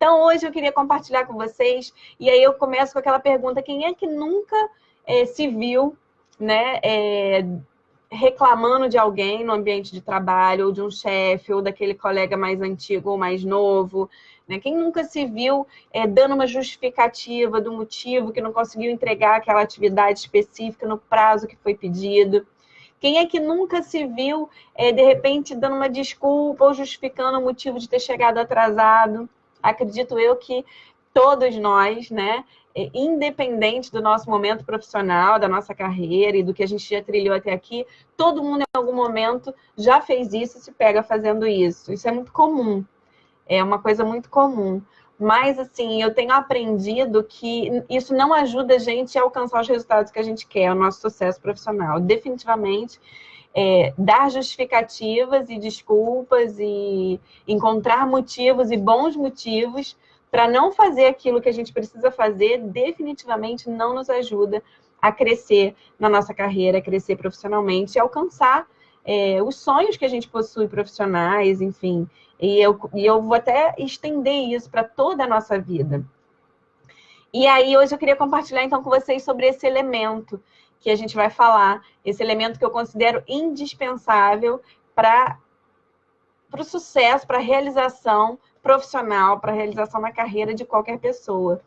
Então, hoje eu queria compartilhar com vocês, e aí eu começo com aquela pergunta: quem é que nunca se viu, né, reclamando de alguém no ambiente de trabalho, ou de um chefe, ou daquele colega mais antigo ou mais novo, né? Quem nunca se viu dando uma justificativa do motivo que não conseguiu entregar aquela atividade específica no prazo que foi pedido? Quem é que nunca se viu, de repente, dando uma desculpa ou justificando o motivo de ter chegado atrasado? Acredito eu que todos nós, né, independente do nosso momento profissional, da nossa carreira e do que a gente já trilhou até aqui, todo mundo em algum momento já fez isso e se pega fazendo isso. Isso é muito comum, é uma coisa muito comum. Mas, assim, eu tenho aprendido que isso não ajuda a gente a alcançar os resultados que a gente quer, o nosso sucesso profissional. Definitivamente, dar justificativas e desculpas e encontrar motivos e bons motivos para não fazer aquilo que a gente precisa fazer, definitivamente não nos ajuda a crescer na nossa carreira, a crescer profissionalmente e alcançar os sonhos que a gente possui profissionais, enfim. E eu vou até estender isso para toda a nossa vida. E aí, hoje eu queria compartilhar, então, com vocês sobre esse elemento que a gente vai falar, esse elemento que eu considero indispensável para o sucesso, para a realização profissional, para a realização na carreira de qualquer pessoa,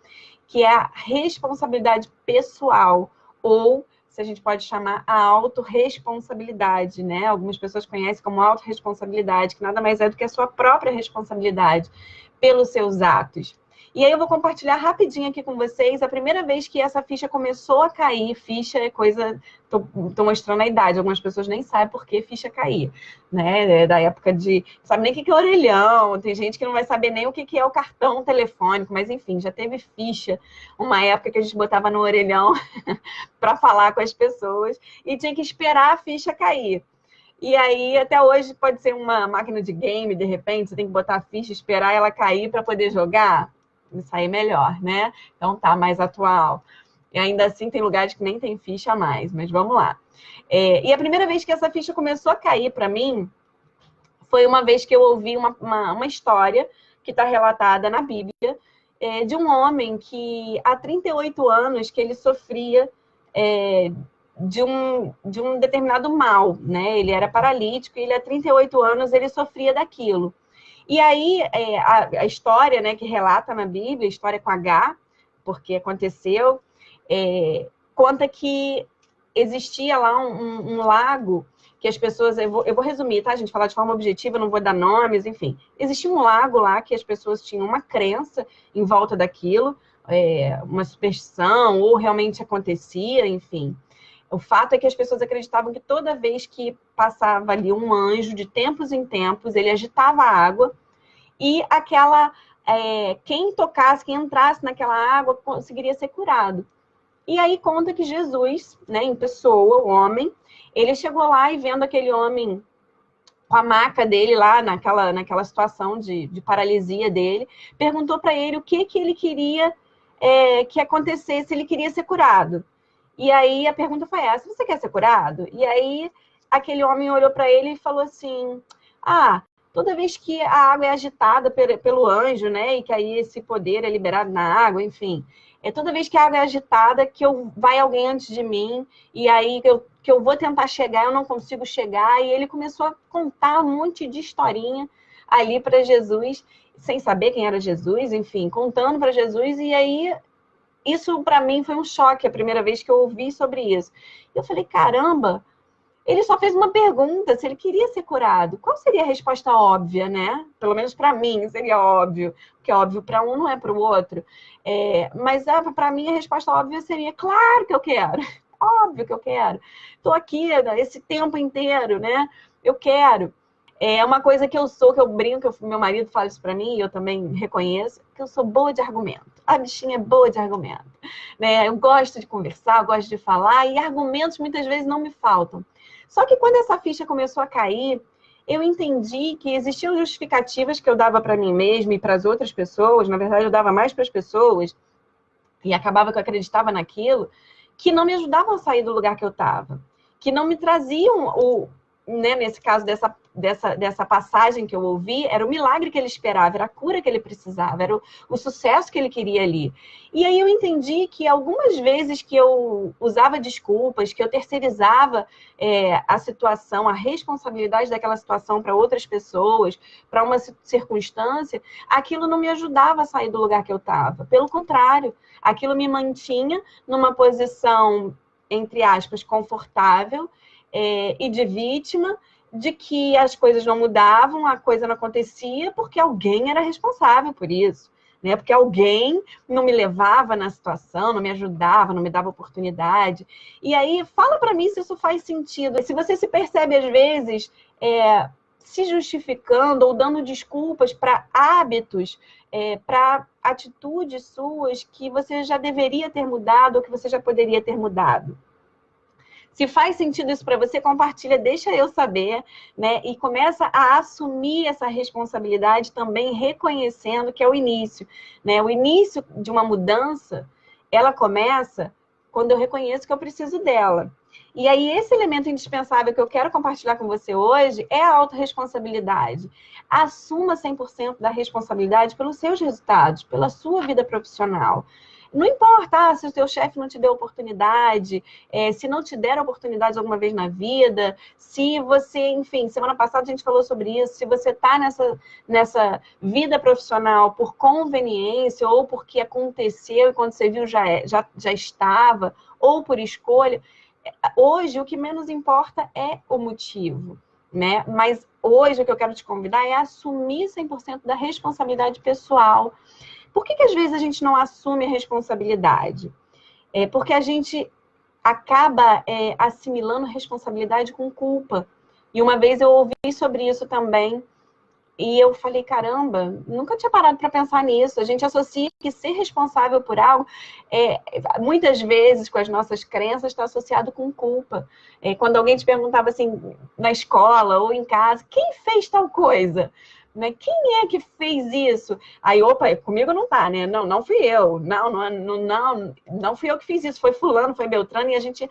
que é a responsabilidade pessoal, ou se a gente pode chamar a autorresponsabilidade, né? Algumas pessoas conhecem como autorresponsabilidade, que nada mais é do que a sua própria responsabilidade pelos seus atos. E aí eu vou compartilhar rapidinho aqui com vocês a primeira vez que essa ficha começou a cair. Ficha é coisa... Tô mostrando a idade. Algumas pessoas nem sabem por que ficha cair, né? É da época de... Não sabe nem o que é orelhão. Tem gente que não vai saber nem o que é o cartão telefônico. Mas, enfim, já teve ficha. Uma época que a gente botava no orelhão para falar com as pessoas. E tinha que esperar a ficha cair. E aí, até hoje, pode ser uma máquina de game, de repente. Você tem que botar a ficha, esperar ela cair para poder jogar. Sair melhor, né? Então tá mais atual. E ainda assim tem lugares que nem tem ficha mais, mas vamos lá. E a primeira vez que essa ficha começou a cair para mim foi uma vez que eu ouvi uma história que está relatada na Bíblia de um homem que há 38 anos que ele sofria de um determinado mal, né? Ele era paralítico e ele há 38 anos ele sofria daquilo. E aí, a história, né, que relata na Bíblia, a história com H, porque aconteceu, conta que existia lá um lago que as pessoas... Eu vou resumir, tá, gente? Falar de forma objetiva, não vou dar nomes, enfim. Existia um lago lá que as pessoas tinham uma crença em volta daquilo, uma superstição, ou realmente acontecia, enfim. O fato é que as pessoas acreditavam que toda vez que passava ali um anjo, de tempos em tempos, ele agitava a água e quem tocasse, quem entrasse naquela água, conseguiria ser curado. E aí conta que Jesus, né, em pessoa, o homem, ele chegou lá e vendo aquele homem com a maca dele lá, naquela situação de paralisia dele, perguntou para ele o que ele queria que acontecesse, ele queria ser curado. E aí a pergunta foi essa: você quer ser curado? E aí aquele homem olhou para ele e falou assim: toda vez que a água é agitada pelo anjo, né, e que aí esse poder é liberado na água, enfim, toda vez que a água é agitada, que vai alguém antes de mim, e aí que eu vou tentar chegar, eu não consigo chegar. E ele começou a contar um monte de historinha ali para Jesus, sem saber quem era Jesus, enfim, contando para Jesus. E aí isso para mim foi um choque a primeira vez que eu ouvi sobre isso. Eu falei: caramba, ele só fez uma pergunta, se ele queria ser curado. Qual seria a resposta óbvia, né? Pelo menos para mim seria óbvio, porque óbvio para um não é para o outro. Mas para mim a resposta óbvia seria: claro que eu quero, óbvio que eu quero. Estou aqui esse tempo inteiro, né? Eu quero. É uma coisa que eu sou, que eu brinco, meu marido fala isso para mim, e eu também reconheço, que eu sou boa de argumento. A bichinha é boa de argumento, né? Eu gosto de conversar, eu gosto de falar, e argumentos muitas vezes não me faltam. Só que quando essa ficha começou a cair, eu entendi que existiam justificativas que eu dava para mim mesma e para as outras pessoas. Na verdade, eu dava mais para as pessoas, e acabava que eu acreditava naquilo, que não me ajudavam a sair do lugar que eu estava, que não me traziam, né, nesse caso dessa dessa passagem que eu ouvi era o milagre que ele esperava, era a cura que ele precisava, era o sucesso que ele queria ali. E aí eu entendi que algumas vezes que eu usava desculpas, que eu terceirizava a situação, a responsabilidade daquela situação para outras pessoas, para uma circunstância, aquilo não me ajudava a sair do lugar que eu estava. Pelo contrário, aquilo me mantinha numa posição, entre aspas, confortável e de vítima, de que as coisas não mudavam, a coisa não acontecia, porque alguém era responsável por isso, né? Porque alguém não me levava na situação, não me ajudava, não me dava oportunidade. E aí, fala para mim se isso faz sentido. Se você se percebe, às vezes, se justificando ou dando desculpas para hábitos, para atitudes suas que você já deveria ter mudado ou que você já poderia ter mudado. Se faz sentido isso para você, compartilha, deixa eu saber, né? E começa a assumir essa responsabilidade também, reconhecendo que é o início, né? O início de uma mudança, ela começa quando eu reconheço que eu preciso dela. E aí, esse elemento indispensável que eu quero compartilhar com você hoje é a autorresponsabilidade. Assuma 100% da responsabilidade pelos seus resultados, pela sua vida profissional. Não importa se o seu chefe não te deu oportunidade, se não te deram oportunidade alguma vez na vida, se você, enfim, semana passada a gente falou sobre isso, se você está nessa vida profissional por conveniência ou porque aconteceu e quando você viu já estava, ou por escolha, hoje o que menos importa é o motivo, né? Mas hoje o que eu quero te convidar é assumir 100% da responsabilidade pessoal. Por que às vezes a gente não assume a responsabilidade? Porque a gente acaba assimilando responsabilidade com culpa. E uma vez eu ouvi sobre isso também, e eu falei, caramba, nunca tinha parado para pensar nisso. A gente associa que ser responsável por algo, muitas vezes, com as nossas crenças, está associado com culpa. Quando alguém te perguntava assim, na escola ou em casa, quem fez tal coisa? Né? Quem é que fez isso? Aí, opa, comigo não tá, né? Não, não fui eu. Não fui eu que fiz isso. Foi fulano, foi Beltrano, e a gente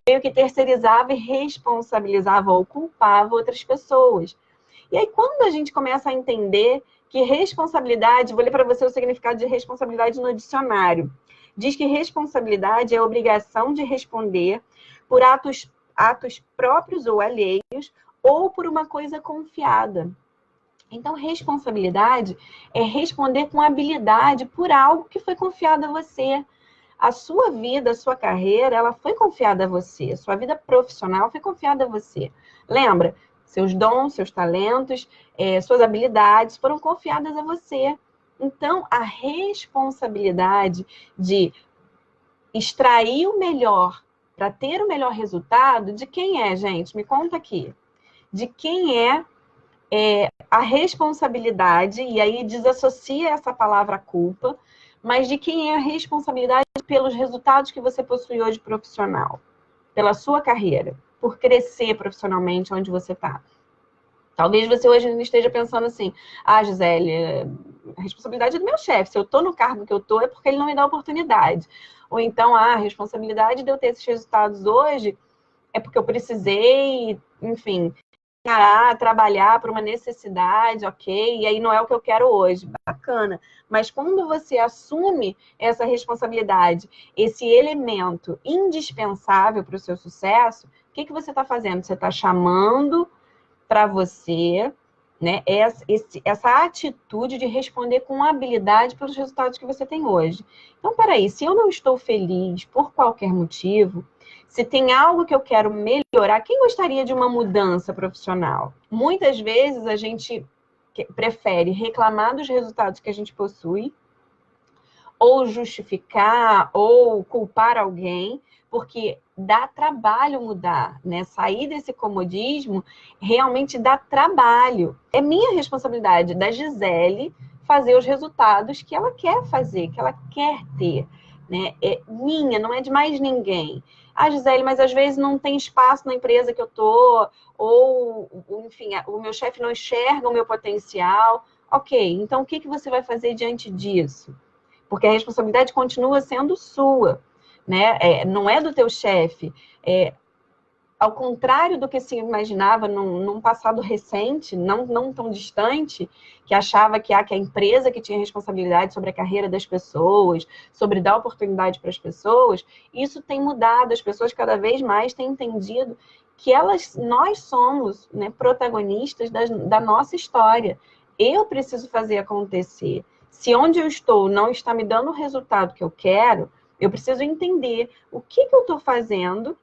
meio que terceirizava e responsabilizava ou culpava outras pessoas. E aí, quando a gente começa a entender que responsabilidade, vou ler para você o significado de responsabilidade no dicionário. Diz que responsabilidade é a obrigação de responder por atos próprios ou alheios, ou por uma coisa confiada. Então, responsabilidade é responder com habilidade por algo que foi confiado a você. A sua vida, a sua carreira, ela foi confiada a você. A sua vida profissional foi confiada a você. Lembra? Seus dons, seus talentos, suas habilidades foram confiadas a você. Então, a responsabilidade de extrair o melhor para ter o melhor resultado, de quem é, gente? Me conta aqui. De quem é a responsabilidade, e aí desassocia essa palavra culpa, mas de quem é a responsabilidade pelos resultados que você possui hoje profissional, pela sua carreira, por crescer profissionalmente onde você está. Talvez você hoje ainda esteja pensando assim, Gisele, a responsabilidade é do meu chefe, se eu estou no cargo que eu estou é porque ele não me dá oportunidade. Ou então, a responsabilidade de eu ter esses resultados hoje é porque eu precisei, enfim, trabalhar por uma necessidade, ok, e aí não é o que eu quero hoje, bacana. Mas quando você assume essa responsabilidade, esse elemento indispensável para o seu sucesso, o que você está fazendo? Você está chamando para você, né, essa atitude de responder com habilidade pelos resultados que você tem hoje. Então, peraí, se eu não estou feliz por qualquer motivo, se tem algo que eu quero melhorar, quem gostaria de uma mudança profissional? Muitas vezes a gente prefere reclamar dos resultados que a gente possui, ou justificar, ou culpar alguém, porque dá trabalho mudar, né? Sair desse comodismo realmente dá trabalho. É minha responsabilidade, da Gisele, fazer os resultados que ela quer fazer, que ela quer ter, né? É minha, não é de mais ninguém. Gisele, mas às vezes não tem espaço na empresa que eu tô, ou, enfim, o meu chefe não enxerga o meu potencial. Ok, então o que você vai fazer diante disso? Porque a responsabilidade continua sendo sua, né? Não é do teu chefe. ao contrário do que se imaginava num passado recente, não tão distante, que achava que a empresa que tinha responsabilidade sobre a carreira das pessoas, sobre dar oportunidade para as pessoas, isso tem mudado. As pessoas cada vez mais têm entendido que nós somos, né, protagonistas da nossa história. Eu preciso fazer acontecer. Se onde eu estou não está me dando o resultado que eu quero, eu preciso entender o que eu estou fazendo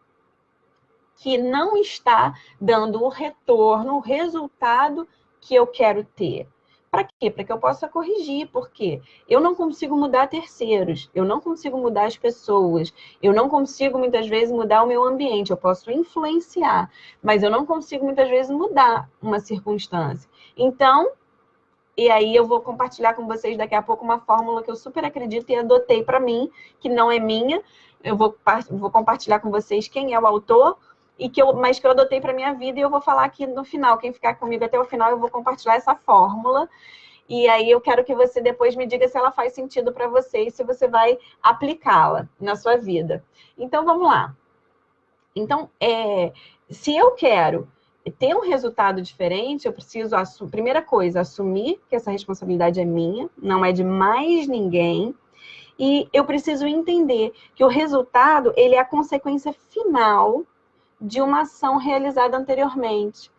que não está dando o retorno, o resultado que eu quero ter. Para quê? Para que eu possa corrigir, porque eu não consigo mudar terceiros, eu não consigo mudar as pessoas, eu não consigo muitas vezes mudar o meu ambiente, eu posso influenciar, mas eu não consigo muitas vezes mudar uma circunstância. Então, e aí eu vou compartilhar com vocês daqui a pouco uma fórmula que eu super acredito e adotei para mim, que não é minha. Eu vou compartilhar com vocês quem é o autor, mas que eu adotei para minha vida, e eu vou falar aqui no final. Quem ficar comigo até o final, eu vou compartilhar essa fórmula. E aí eu quero que você depois me diga se ela faz sentido para você e se você vai aplicá-la na sua vida. Então, vamos lá. Então, se eu quero ter um resultado diferente, eu preciso, primeira coisa, assumir que essa responsabilidade é minha, não é de mais ninguém. E eu preciso entender que o resultado, ele é a consequência final de uma ação realizada anteriormente.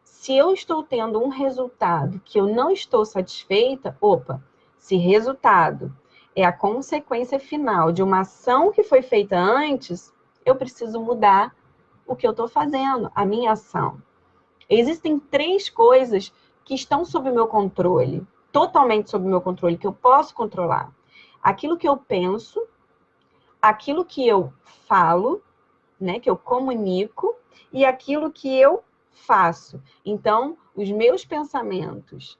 Se eu estou tendo um resultado que eu não estou satisfeita, se resultado é a consequência final de uma ação que foi feita antes, eu preciso mudar o que eu estou fazendo, a minha ação. Existem 3 coisas que estão sob o meu controle, totalmente sob o meu controle, que eu posso controlar. Aquilo que eu penso, aquilo que eu falo, né, que eu comunico, e aquilo que eu faço. Então, os meus pensamentos,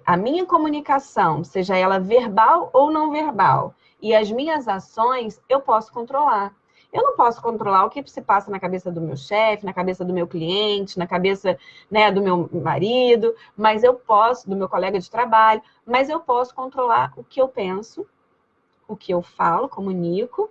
a minha comunicação, seja ela verbal ou não verbal, e as minhas ações, eu posso controlar. Eu não posso controlar o que se passa na cabeça do meu chefe, na cabeça do meu cliente, na cabeça, né, do meu marido, mas eu posso, do meu colega de trabalho, mas eu posso controlar o que eu penso, o que eu falo, comunico,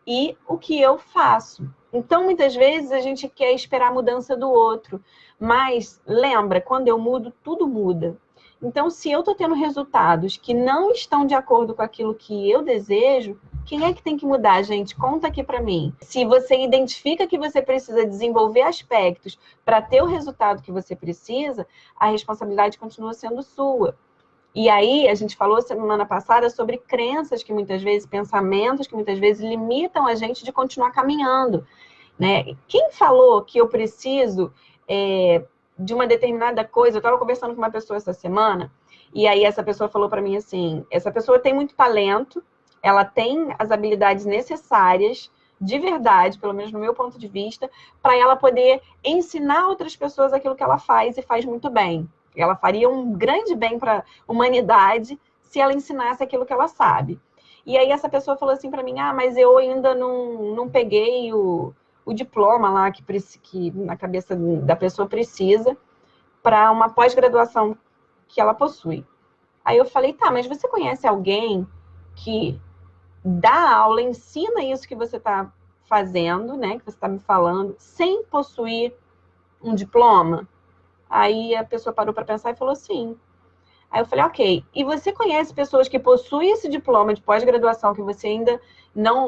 e o que eu faço. Então, muitas vezes, a gente quer esperar a mudança do outro. Mas, lembra, quando eu mudo, tudo muda. Então, se eu estou tendo resultados que não estão de acordo com aquilo que eu desejo, quem é que tem que mudar, gente? Conta aqui para mim. Se você identifica que você precisa desenvolver aspectos para ter o resultado que você precisa, a responsabilidade continua sendo sua. E aí, a gente falou semana passada sobre crenças que muitas vezes, pensamentos que muitas vezes limitam a gente de continuar caminhando, né? Quem falou que eu preciso de uma determinada coisa? Eu estava conversando com uma pessoa essa semana, e aí essa pessoa falou para mim assim, essa pessoa tem muito talento, ela tem as habilidades necessárias, de verdade, pelo menos no meu ponto de vista, para ela poder ensinar outras pessoas aquilo que ela faz e faz muito bem. Ela faria um grande bem para a humanidade se ela ensinasse aquilo que ela sabe. E aí essa pessoa falou assim para mim, mas eu ainda não peguei o diploma lá que na cabeça da pessoa precisa para uma pós-graduação que ela possui. Aí eu falei, tá, mas você conhece alguém que dá aula, ensina isso que você está fazendo, né, que você está me falando, sem possuir um diploma? Aí a pessoa parou para pensar e falou sim. Aí eu falei, ok. E você conhece pessoas que possuem esse diploma de pós-graduação que você ainda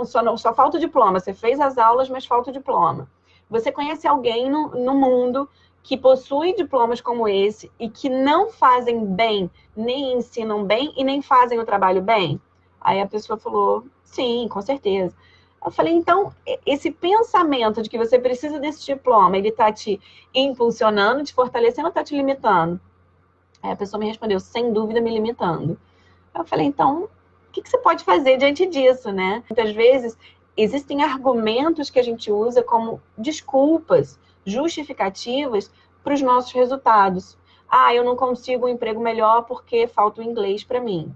só falta o diploma? Você fez as aulas, mas falta o diploma. Você conhece alguém no mundo que possui diplomas como esse e que não fazem bem, nem ensinam bem e nem fazem o trabalho bem? Aí a pessoa falou, sim, com certeza. Eu falei, então, esse pensamento de que você precisa desse diploma, ele está te impulsionando, te fortalecendo ou está te limitando? Aí a pessoa me respondeu, sem dúvida, me limitando. Eu falei, então, o que você pode fazer diante disso, né? Muitas vezes, existem argumentos que a gente usa como desculpas, justificativas para os nossos resultados. Eu não consigo um emprego melhor porque falta o inglês para mim.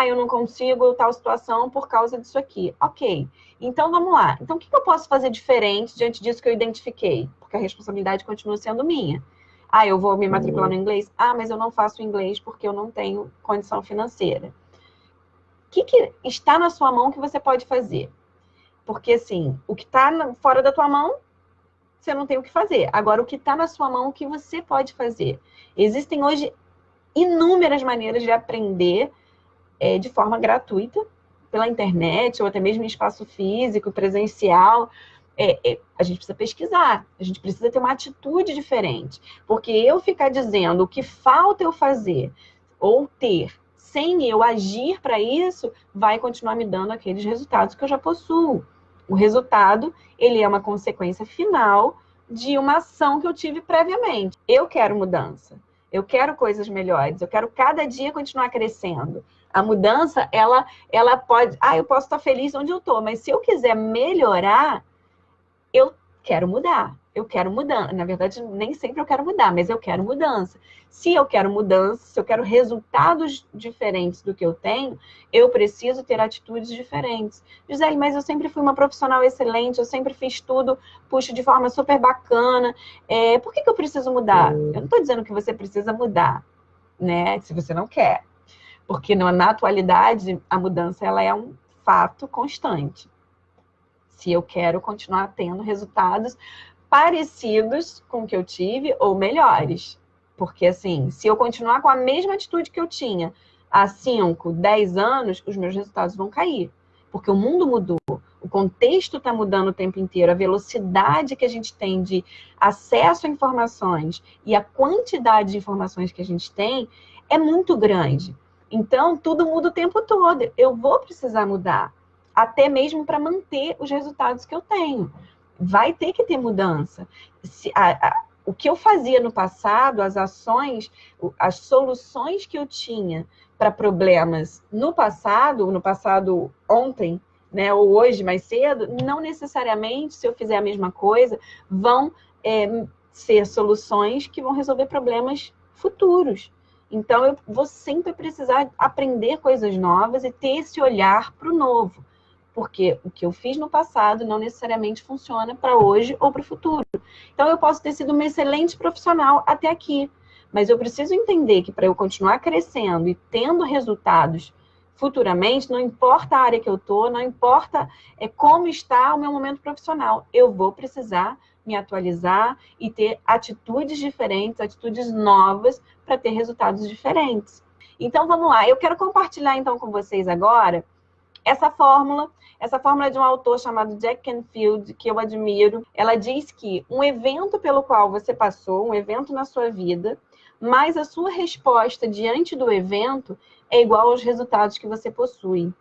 Eu não consigo tal situação por causa disso aqui. Ok, então vamos lá. Então, o que eu posso fazer diferente diante disso que eu identifiquei? Porque a responsabilidade continua sendo minha. Eu vou me matricular no inglês? Mas eu não faço inglês porque eu não tenho condição financeira. O que está na sua mão que você pode fazer? Porque, assim, o que está fora da tua mão, você não tem o que fazer. Agora, o que está na sua mão, o que você pode fazer? Existem hoje inúmeras maneiras de aprender de forma gratuita, pela internet, ou até mesmo em espaço físico, presencial. A gente precisa pesquisar, a gente precisa ter uma atitude diferente. Porque eu ficar dizendo o que falta eu fazer, ou ter, sem eu agir para isso, vai continuar me dando aqueles resultados que eu já possuo. O resultado, ele é uma consequência final de uma ação que eu tive previamente. Eu quero mudança, eu quero coisas melhores, eu quero cada dia continuar crescendo. A mudança, ela pode... eu posso estar feliz onde eu estou, mas se eu quiser melhorar, eu quero mudar. Eu quero mudança. Na verdade, nem sempre eu quero mudar, mas eu quero mudança. Se eu quero mudança, se eu quero resultados diferentes do que eu tenho, eu preciso ter atitudes diferentes. Gisele, mas eu sempre fui uma profissional excelente, eu sempre fiz tudo, puxa, de forma super bacana. Por que eu preciso mudar? Eu não estou dizendo que você precisa mudar, né? Se você não quer. Porque na atualidade, a mudança ela é um fato constante. Se eu quero continuar tendo resultados parecidos com o que eu tive ou melhores. Porque, assim, se eu continuar com a mesma atitude que eu tinha há 5, 10 anos, os meus resultados vão cair. Porque o mundo mudou, o contexto está mudando o tempo inteiro, a velocidade que a gente tem de acesso a informações e a quantidade de informações que a gente tem é muito grande. Então, tudo muda o tempo todo. Eu vou precisar mudar, até mesmo para manter os resultados que eu tenho. Vai ter que ter mudança. O que eu fazia no passado, as ações, as soluções que eu tinha para problemas no passado ontem, né, ou hoje mais cedo, não necessariamente, se eu fizer a mesma coisa, vão ser soluções que vão resolver problemas futuros. Então, eu vou sempre precisar aprender coisas novas e ter esse olhar para o novo. Porque o que eu fiz no passado não necessariamente funciona para hoje ou para o futuro. Então, eu posso ter sido uma excelente profissional até aqui, mas eu preciso entender que para eu continuar crescendo e tendo resultados futuramente, não importa a área que eu estou, não importa como está o meu momento profissional, eu vou precisar me atualizar e ter atitudes diferentes, atitudes novas para ter resultados diferentes. Então, vamos lá. Eu quero compartilhar, então, com vocês agora essa fórmula de um autor chamado Jack Canfield, que eu admiro. Ela diz que um evento pelo qual você passou, um evento na sua vida, mas a sua resposta diante do evento é igual aos resultados que você possui.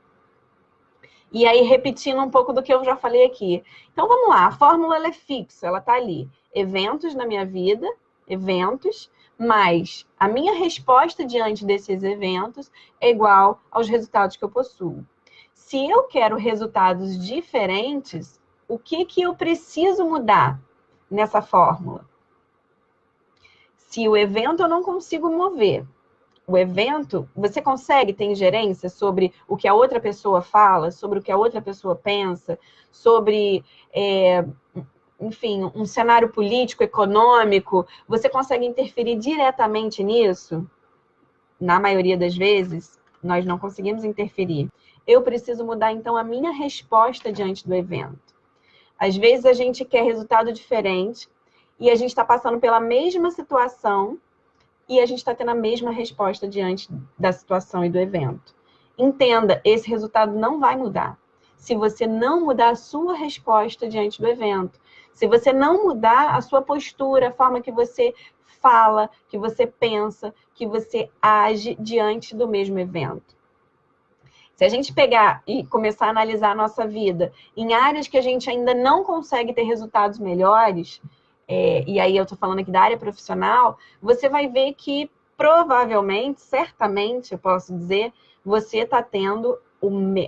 E aí, repetindo um pouco do que eu já falei aqui. Então, vamos lá. A fórmula ela é fixa, ela está ali. Eventos na minha vida, eventos, mas a minha resposta diante desses eventos é igual aos resultados que eu possuo. Se eu quero resultados diferentes, o que eu preciso mudar nessa fórmula? Se o evento eu não consigo mover, o evento, você consegue ter ingerência sobre o que a outra pessoa fala, sobre o que a outra pessoa pensa, sobre, enfim, um cenário político, econômico, você consegue interferir diretamente nisso? Na maioria das vezes, nós não conseguimos interferir. Eu preciso mudar, então, a minha resposta diante do evento. Às vezes, a gente quer resultado diferente e a gente está passando pela mesma situação e a gente está tendo a mesma resposta diante da situação e do evento. Entenda, esse resultado não vai mudar se você não mudar a sua resposta diante do evento. Se você não mudar a sua postura, a forma que você fala, que você pensa, que você age diante do mesmo evento. Se a gente pegar e começar a analisar a nossa vida em áreas que a gente ainda não consegue ter resultados melhores, e aí eu estou falando aqui da área profissional, você vai ver que provavelmente, certamente, eu posso dizer, você está tendo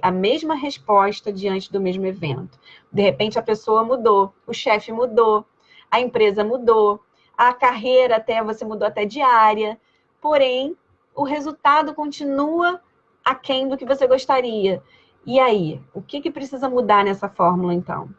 a mesma resposta diante do mesmo evento. De repente a pessoa mudou, o chefe mudou, a empresa mudou, a carreira até, você mudou até de área, porém, o resultado continua aquém do que você gostaria. E aí, o que precisa mudar nessa fórmula, então?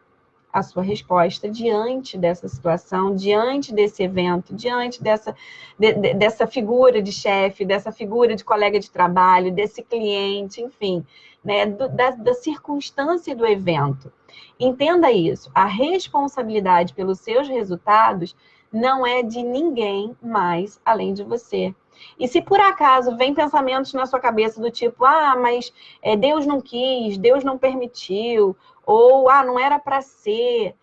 A sua resposta diante dessa situação, diante desse evento, diante dessa figura de chefe, dessa figura de colega de trabalho, desse cliente, enfim, né, da circunstância do evento. Entenda isso. A responsabilidade pelos seus resultados não é de ninguém mais além de você. E se por acaso vem pensamentos na sua cabeça do tipo, mas Deus não quis, Deus não permitiu, ou não era para ser,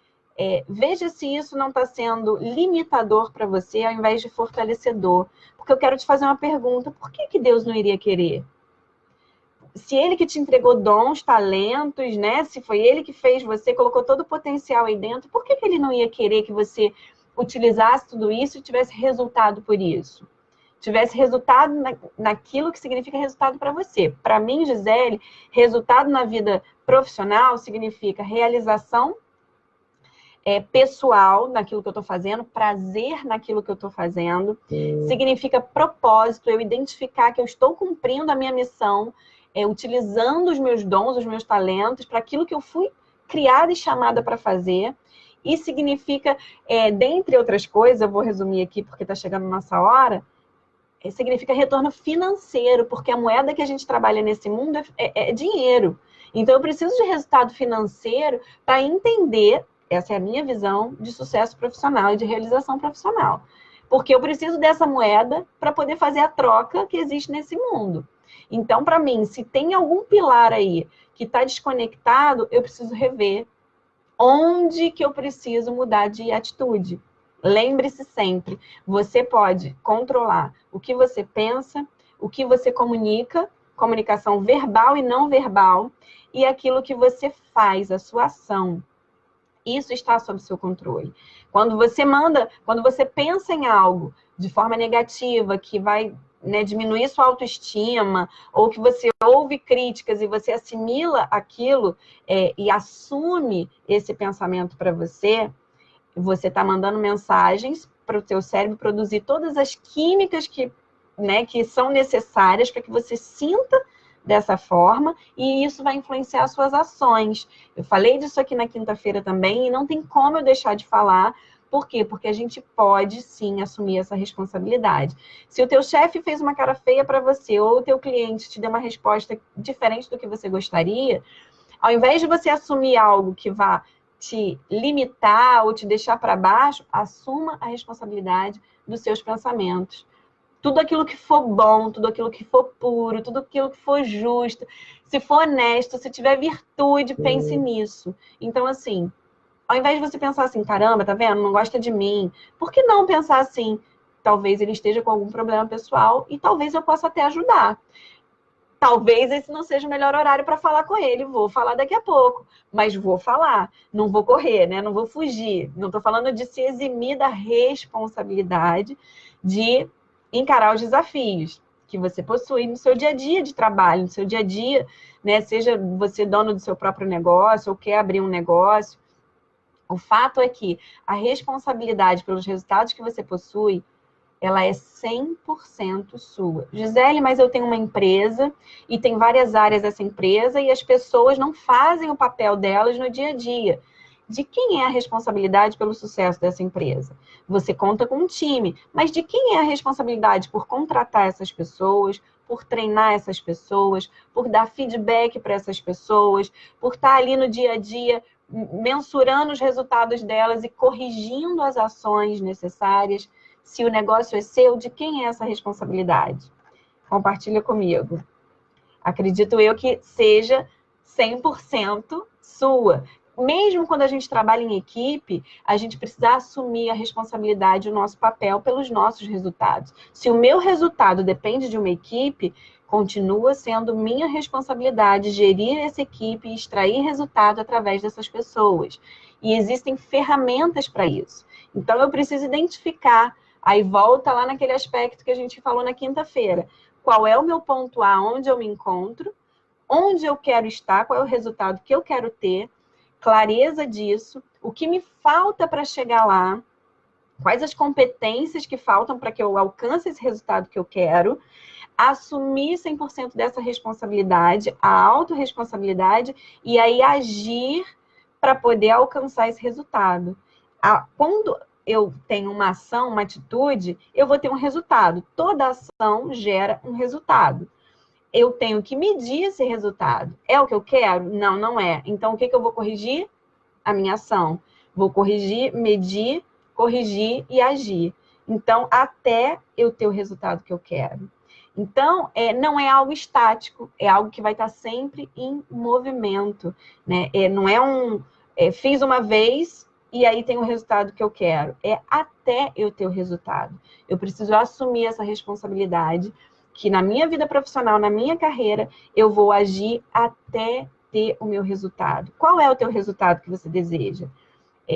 veja se isso não está sendo limitador para você ao invés de fortalecedor. Porque eu quero te fazer uma pergunta, por que Deus não iria querer? Se ele que te entregou dons, talentos, né? Se foi ele que fez você, colocou todo o potencial aí dentro, por que ele não ia querer que você utilizasse tudo isso e tivesse resultado por isso? Tivesse resultado naquilo que significa resultado para você. Para mim, Gisele, resultado na vida profissional significa realização pessoal naquilo que eu estou fazendo, prazer naquilo que eu estou fazendo, significa propósito, eu identificar que eu estou cumprindo a minha missão, utilizando os meus dons, os meus talentos, para aquilo que eu fui criada e chamada para fazer, e significa, dentre outras coisas, eu vou resumir aqui porque está chegando a nossa hora, significa retorno financeiro, porque a moeda que a gente trabalha nesse mundo é dinheiro. Então, eu preciso de resultado financeiro para entender, essa é a minha visão de sucesso profissional e de realização profissional. Porque eu preciso dessa moeda para poder fazer a troca que existe nesse mundo. Então, para mim, se tem algum pilar aí que está desconectado, eu preciso rever onde que eu preciso mudar de atitude. Lembre-se sempre, você pode controlar o que você pensa, o que você comunica, comunicação verbal e não verbal, e aquilo que você faz, a sua ação. Isso está sob seu controle. Quando você pensa em algo de forma negativa, que vai diminuir sua autoestima, ou que você ouve críticas e você assimila aquilo e assume esse pensamento para você está mandando mensagens para o seu cérebro produzir todas as químicas que são necessárias para que você sinta dessa forma, e isso vai influenciar as suas ações. Eu falei disso aqui na quinta-feira também, e não tem como eu deixar de falar. Por quê? Porque a gente pode, sim, assumir essa responsabilidade. Se o teu chefe fez uma cara feia para você, ou o teu cliente te deu uma resposta diferente do que você gostaria, ao invés de você assumir algo que vá te limitar ou te deixar para baixo, assuma a responsabilidade dos seus pensamentos. Tudo aquilo que for bom, tudo aquilo que for puro, tudo aquilo que for justo, se for honesto, se tiver virtude, pense nisso. Então, assim, ao invés de você pensar assim, caramba, tá vendo? Não gosta de mim. Por que não pensar assim? Talvez ele esteja com algum problema pessoal e talvez eu possa até ajudar. Talvez esse não seja o melhor horário para falar com ele. Vou falar daqui a pouco, mas vou falar. Não vou correr, né? Não vou fugir. Não estou falando de se eximir da responsabilidade de encarar os desafios que você possui no seu dia a dia de trabalho, no seu dia a dia, né? Seja você dono do seu próprio negócio ou quer abrir um negócio. O fato é que a responsabilidade pelos resultados que você possui, ela é 100% sua. Gisele, mas eu tenho uma empresa e tem várias áreas dessa empresa e as pessoas não fazem o papel delas no dia a dia. De quem é a responsabilidade pelo sucesso dessa empresa? Você conta com um time, mas de quem é a responsabilidade por contratar essas pessoas, por treinar essas pessoas, por dar feedback para essas pessoas, por estar ali no dia a dia mensurando os resultados delas e corrigindo as ações necessárias? Se o negócio é seu, de quem é essa responsabilidade? Compartilha comigo. Acredito eu que seja 100% sua. Mesmo quando a gente trabalha em equipe, a gente precisa assumir a responsabilidade, o nosso papel pelos nossos resultados. Se o meu resultado depende de uma equipe, continua sendo minha responsabilidade gerir essa equipe e extrair resultado através dessas pessoas. E existem ferramentas para isso. Então, eu preciso identificar. Aí volta lá naquele aspecto que a gente falou na quinta-feira. Qual é o meu ponto A, onde eu me encontro, onde eu quero estar, qual é o resultado que eu quero ter, clareza disso, o que me falta para chegar lá, quais as competências que faltam para que eu alcance esse resultado que eu quero, assumir 100% dessa responsabilidade, a autorresponsabilidade, e aí agir para poder alcançar esse resultado. Quando eu tenho uma ação, uma atitude, eu vou ter um resultado. Toda ação gera um resultado. Eu tenho que medir esse resultado. É o que eu quero? Não, não é. Então, o que eu vou corrigir? a minha ação. Vou corrigir, medir, corrigir e agir. Então, até eu ter o resultado que eu quero. Então, não é algo estático, é algo que vai estar sempre em movimento, né? Não é fiz uma vez e aí tem o resultado que eu quero. É até eu ter o resultado. Eu preciso assumir essa responsabilidade, que na minha vida profissional, na minha carreira, eu vou agir até ter o meu resultado. Qual é o teu resultado que você deseja?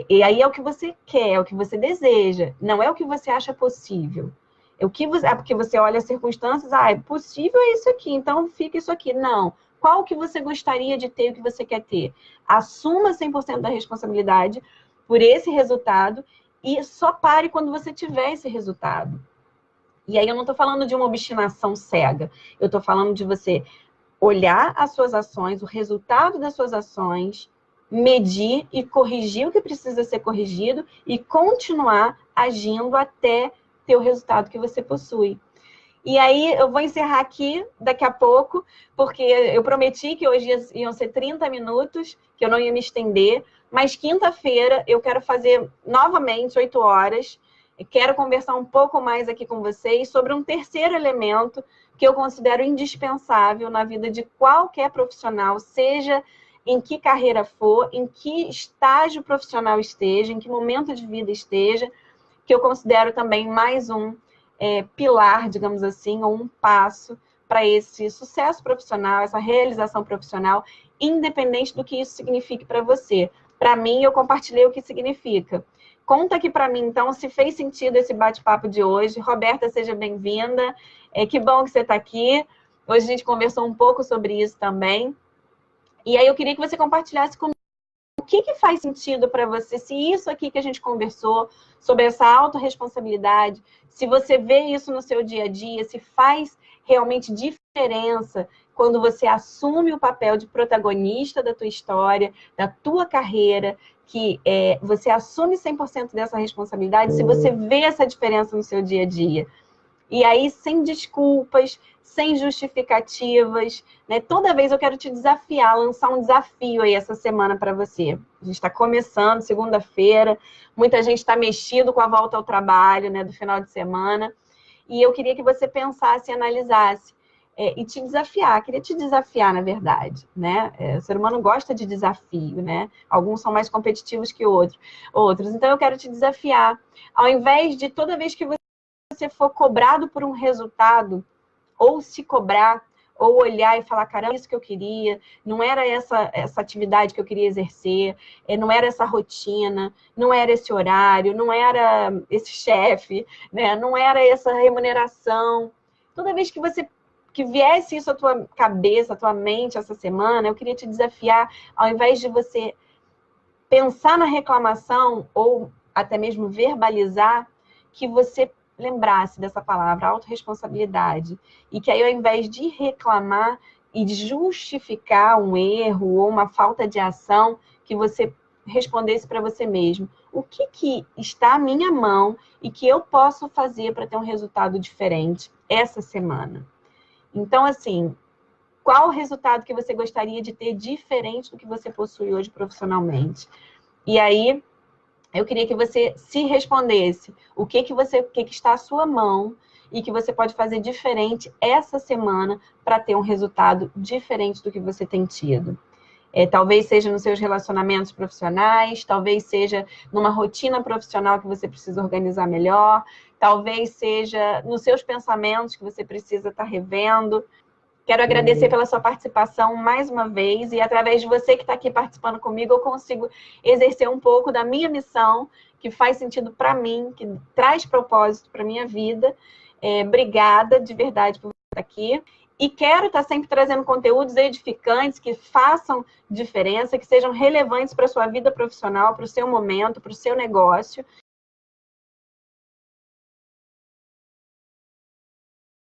E aí é o que você quer, é o que você deseja, não é o que você acha possível. Porque você olha as circunstâncias, é possível é isso aqui, então fica isso aqui. Não. Qual que você gostaria de ter, o que você quer ter? Assuma 100% da responsabilidade por esse resultado e só pare quando você tiver esse resultado. E aí eu não estou falando de uma obstinação cega, eu estou falando de você olhar as suas ações, o resultado das suas ações, medir e corrigir o que precisa ser corrigido e continuar agindo até ter o resultado que você possui. E aí eu vou encerrar aqui daqui a pouco, porque eu prometi que hoje iam ser 30 minutos, que eu não ia me estender, mas quinta-feira eu quero fazer novamente 8 horas. Quero conversar um pouco mais aqui com vocês sobre um terceiro elemento que eu considero indispensável na vida de qualquer profissional, seja em que carreira for, em que estágio profissional esteja, em que momento de vida esteja, que eu considero também mais um pilar, digamos assim, ou um passo para esse sucesso profissional, essa realização profissional, independente do que isso signifique para você. Para mim, eu compartilhei o que significa. Conta aqui para mim, então, se fez sentido esse bate-papo de hoje. Roberta, seja bem-vinda. Que bom que você está aqui. Hoje a gente conversou um pouco sobre isso também. E aí eu queria que você compartilhasse comigo o que faz sentido para você, se isso aqui que a gente conversou, sobre essa autorresponsabilidade, se você vê isso no seu dia a dia, se faz realmente diferença quando você assume o papel de protagonista da tua história, da tua carreira, que você assume 100% dessa responsabilidade, se você vê essa diferença no seu dia a dia. E aí, sem desculpas, sem justificativas, né? Toda vez eu quero te desafiar, lançar um desafio aí essa semana para você. A gente está começando, segunda-feira, muita gente está mexido com a volta ao trabalho, né, do final de semana, e eu queria que você pensasse e analisasse, e te desafiar, queria te desafiar, na verdade, né? O ser humano gosta de desafio, né? Alguns são mais competitivos que outros. Então, eu quero te desafiar, ao invés de toda vez que você for cobrado por um resultado, ou se cobrar, ou olhar e falar, caramba, isso que eu queria, não era essa atividade que eu queria exercer, não era essa rotina, não era esse horário, não era esse chefe, né? Não era essa remuneração. Toda vez que viesse isso à tua cabeça, à tua mente essa semana, eu queria te desafiar, ao invés de você pensar na reclamação, ou até mesmo verbalizar, que você lembrasse dessa palavra, autorresponsabilidade, e que aí, ao invés de reclamar e de justificar um erro ou uma falta de ação, que você respondesse para você mesmo, o que está à minha mão e que eu posso fazer para ter um resultado diferente essa semana? Então, assim, qual o resultado que você gostaria de ter diferente do que você possui hoje profissionalmente? E aí, eu queria que você se respondesse o que está à sua mão e que você pode fazer diferente essa semana para ter um resultado diferente do que você tem tido. Talvez seja nos seus relacionamentos profissionais, talvez seja numa rotina profissional que você precisa organizar melhor, talvez seja nos seus pensamentos que você precisa estar revendo. Quero agradecer pela sua participação mais uma vez, e através de você que está aqui participando comigo, eu consigo exercer um pouco da minha missão, que faz sentido para mim, que traz propósito para a minha vida. Obrigada de verdade por estar aqui. E quero estar sempre trazendo conteúdos edificantes, que façam diferença, que sejam relevantes para a sua vida profissional, para o seu momento, para o seu negócio.